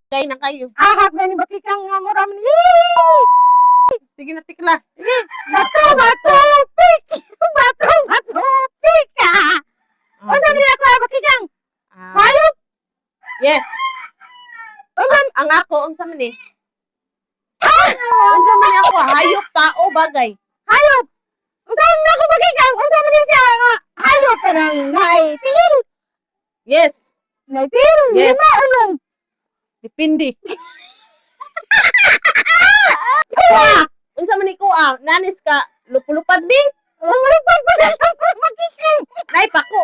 Kay na kayo. Ahag na ni bakikang nga mo ramen. Sige na, tikla. Sige. Bato, bato, pik! Bato, bato, pik! O sa nila ko bakikang? Hayop? Yes. Ang ako, unsa man eh. Unsa man ako, hayop, tao, bagay. Hayop! Usahan na ako bakikang? Usahan na siya nga. Hayop ka ng naitil. Yes. Naitil? Yes. Lima anong? Depende. Kuha! Unsa man iko nanis ka, lupulupad di. Ang lupad pa na siya bakikang. Nay pako.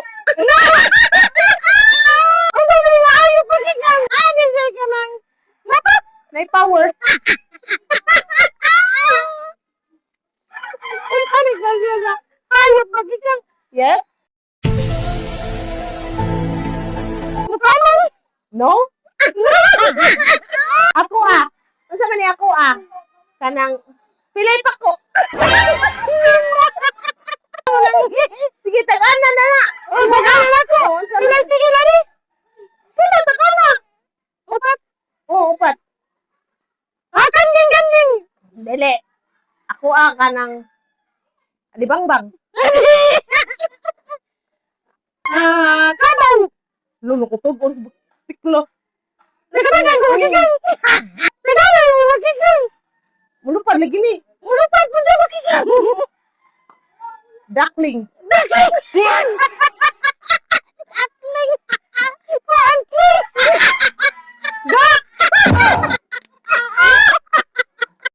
Ang sabi nga hayop bakikang. Ano siya ka ng lapat? Nay power. Ang panig na siya na hayop bakikang. Yes. Mukha mo? No? Ako unsa man ni ako kanang pilay pako. Sige tagana na na. Oh, magalan ako. Unsa man? Pilay sige na ni. Pilay ta ka na. Upat. Oo, upat. Kanding. Dili. Ako kanang alibangbang. Kabaw. Lulo ko tugon tiklo. Nagkatagan ko makikang. Nagkatagan ko makikang. Mulupad lagi ni. Ulupad po siya makikang. Duckling.